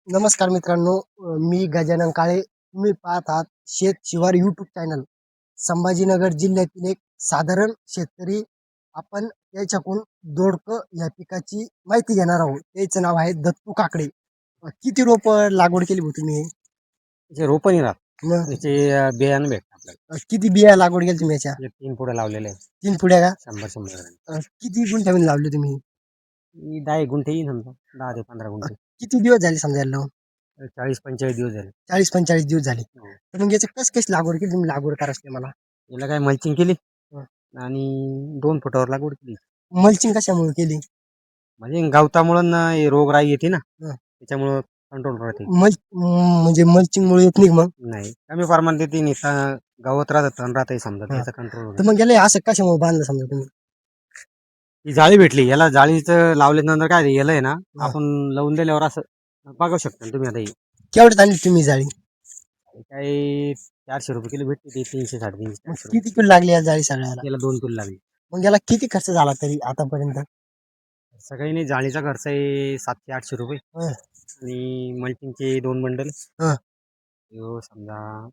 नमस्कार मित्रांनो, मी गजानन काळे. तुम्ही पाहत आहात शेत शिवार यूट्यूब चॅनल. संभाजीनगर जिल्ह्यातील एक साधारण शेतकरी. आपण त्याच्याकडून दोडकं या पिकाची माहिती घेणार आहोत. त्याचं नाव आहे दत्तू काकडे. किती रोप लागवड केली होती तुम्ही? त्याचे रोपं नाही राहत. मग त्याचे बियाणं भेटतं आपल्याला. किती बिया लागवड केली तुम्ही याच्या? 3 पुढे लावलेले आहे. 3 पुड्या का? 100 ग्रॅम. किती गुंठ्यामध्ये लावले तुम्ही? मी 10 गुंठे येईन समजा. 10 ते 15 गुंठे. किती दिवस झाले समजा याला लावून? 40-45 दिवस झाले. 40-45 दिवस झाले. हो. तर मग याचं कशी लागवड केली तुम्ही? लागवड करायची मला. याला काय मल्चिंग केली हं. आणि 2 फुटावर लागवड केली. मल्चिंग कशामुळे केली? म्हणजे गवतामुळं ना हे रोगराई येते ना, हं. त्याच्यामुळं कंट्रोल राहते. म्हणजे मल्चिंग मुळे येत नाही का मग? नाही, कमी प्रमाणात येते. नुसतं गवत राहतं, तण राहतंय समजा, हं. त्याचा कंट्रोल तर होतो. मग याला असं कशामुळे बांधलं समजा तुम्ही? ही जाळी भेटली. याला जाळीचं लावल्यानंतर काय याला आहे ना, हं. आपण लावून दिल्यावर असं बघू शकता तुम्ही. आता ही केवढ्यात आणली तुम्ही जाळी? काही 400 रुपये किलो भेटते. ती 300-350, मग 400 किती रुपये. किलो लागली या जाळी सगळ्याला? याला 2 किलो लागली. मग याला किती खर्च झाला तरी आतापर्यंत? सगळी नाही, जाळीचा खर्च आहे 700-800 रुपये हं. आणि मल्चिंगचे 2 बंडल. हं. तो समजा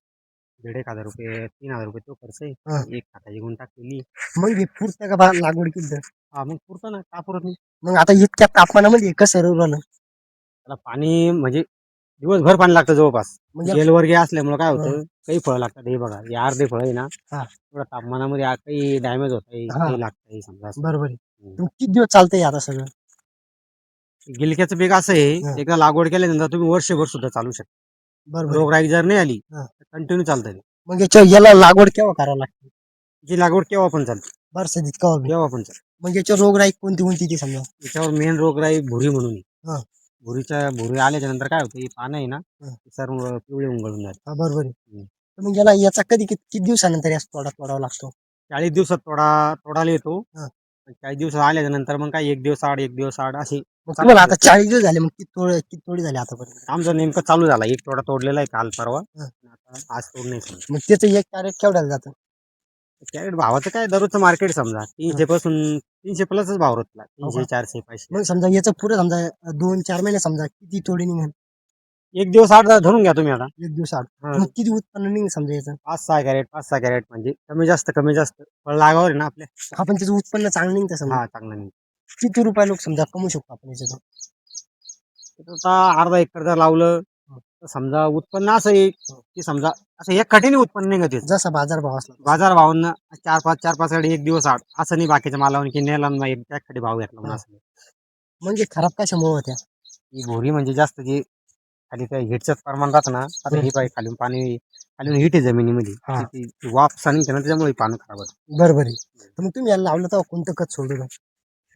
1,500 रुपये, 3,000 रुपये तो खर्च आहे. हं. एक खताची गुण टाकलेली. मग हे पुरतं का लागवड केली तर? हा, मग पुरतं ना, का पुरत नाही? मग आता इतक्या तापमानामध्ये कसं राहिलं? त्याला पाणी म्हणजे दिवसभर पाणी लागतं जवळपास. म्हणजे गेलवर्गीय असल्यामुळे काय हं. होतं, काही फळं लागतात. हे बघा, हे अर्धे फळं आहे ना, हा. थोड्या तापमानामध्ये काही डॅमेज होत आहे, हा. काही लागतं आहे समजा असं. बरोबर आहे. मग किती दिवस चालतंय आता सगळं? गिलक्याचं पीक असं आहे, हं. एकदा लागवड केल्यानंतर तुम्ही वर्षभर सुद्धा चालू शकता. बरोबर आहे. रोगराई जर नाही आली हं. तर कंटिन्यू चालतं ते. मग याला लागवड केव्हा करावं लागते? जी लागवड केव्हा पण चालते, बरसातीत केव्हा बी? केव्हा पण चालते. मग याच्यावर रोगराई कोणती कोणती ती समजा? याच्यावर मेन रोगराई भुरी म्हणून आहे. हं. भुरी आल्याच्या नंतर काय होतं, हे पानं आहे ना, हं. ते सर्व पिवळे उंगळून जाते. हा, बरोबर आहे. तर मग याचा कधी किती दिवसानंतर याचा तोडा तोडावा लागतो? 40 दिवसात तोडायला येतो. हं. 40 दिवस आल्याच्या नंतर मग काय 1 दिवस आड, 1 दिवस आड अशी मग तुम्हाला आता 40 दिवस झाले, मग किती तोडी झाली आतापर्यंत? आमचं नेमकं चालू झाला. एक तोडा तोडलेला आहे काल परवा. हं. आता आज तोड नाही. मग त्याचं एक कॅरेट केवढ्याला जातं? कॅरेट भावाचं काय, दररोजचं मार्केट समजा 300 पासून 300 प्लसच भाव राहतला. हो 300, का? 400, 500. मग समजा याचं पुढे समजा 2-4 महिने समजा किती तोडी निघेल? 1 दिवस आड धरून घ्या तुम्ही आता. 1 दिवस आड. हं. मग किती उत्पन्न निघेल समजा याचं? 5-6 कॅरेट, 5-6 कॅरेट म्हणजे कमी जास्त फळ लागावर आहे ना आपल्या. आपण त्याचं उत्पन्न चांगलं निघतं समजा. हा, चांगला नाही. किती रुपये लोक समजा कमवू शकतो आपण याच्यातून? आता अर्धा एकर जर लावलं तर समजा उत्पन्न असं आहे की समजा असं एक कठीण उत्पन्न निघत आहे. जसा बाजारभाव असला तसा. बाजार भावांना 4-5 कडे 1 दिवस आड असं नाही. बाकीच्या मालावर की नेला नाही त्याकडे भाव घेतला म्हणून हा. असं नाही. म्हणजे खराब कशामुळे होत्या? ही भोरी म्हणजे जास्त जे खाली त्या हिटचं प्रमाण राहतं ना, आता हे पाहिजे खालून पाणी, खालून हिट आहे जमिनीमध्ये. हा. ती वाफ निघते ना, त्याच्यामुळे पानं खराब होतं. बरोबर आहे. तर मग तुम्ही याला लावलं तेव्हा कोणतं खत सोडलं?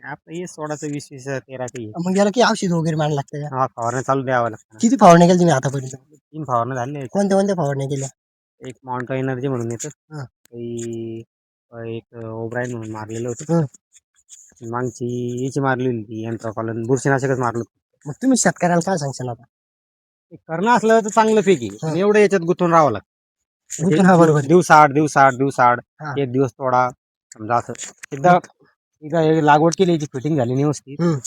आपलं हे सोडाचं 20-20, 13 काही. मग याला काही औषध वगैरे मारायला लागतं का? हा, फवारण्या चालू द्यावं लागतं. किती फवारण्या केल्या तुम्ही आतापर्यंत? 3 फवारण्या झाल्या आहेत. कोणत्या कोणत्या फवारण्या केल्या? एक माउंट एनर्जी म्हणून येतं. हा. एक ओब्रायन म्हणून मारलेलं होतं. हं. मागची याची मारलेली ती एन्ट्राकॉलन बुरशीनाशकच मारलं. मग तुम्ही शेतकऱ्याला काय सांगशाल आता? ते करणं असलं तर चांगलं पीक आहे. हा. पण एवढं याच्यात गुंतून राहावं लागतं. हा, बरोबर आहे. दिवसाआड हा. 1 दिवस तोडा समजा असं. एकदा हे लागवड केली, याची फिटिंग झाली व्यवस्थित, हं.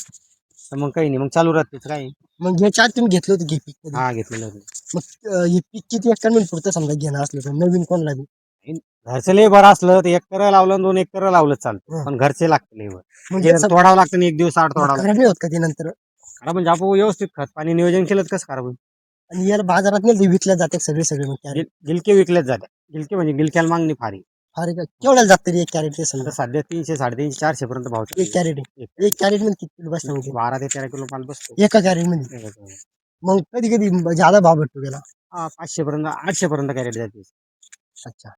तर मग काही नाही, मग चालू राहत त्याचं काय. मग याच्या आधी तुम्ही घेतलं होतं की पीक कधी? हा, घेतलेलं होतं. मग हे पीक किती एकर मध्ये पुरतं समजा घेणं असलं तर नवीन कोणाला बी? घरचं लेबर असलं तर 1 एकर लावलं, 2 एकर लावलं चालतं. हं. पण घरचे लागतं लेबर. म्हणजे तोडावं लागतं 1 दिवस आड तोडावं खराब नाही होत का ते नंतर? लागतं. म्हणजे आपण व्यवस्थित खत पाणी नियोजन केलं तर कसं खराब होईल. आणि याला बाजारात नाही विकल्या जाते सगळे मग कॅरेट? गिलके विकल्याच जाते. गिलके म्हणजे गिलक्याला मागणी फारी. अरे का केवढ्याला जात तरी एक कॅरेट ते आता समजा? सध्या 300, 350, 400 पर्यंत भाव एक कॅरेट आहे. एक कॅरेट मध्ये किती किलो बसतं म्हणजे? 12 ते 13 किलो माल बसतो. एका कॅरेट मध्ये? मग कधी कधी ज्यादा भाव भेटतो त्याला? 500 पर्यंत, 800 पर्यंत कॅरेट जाते. अच्छा.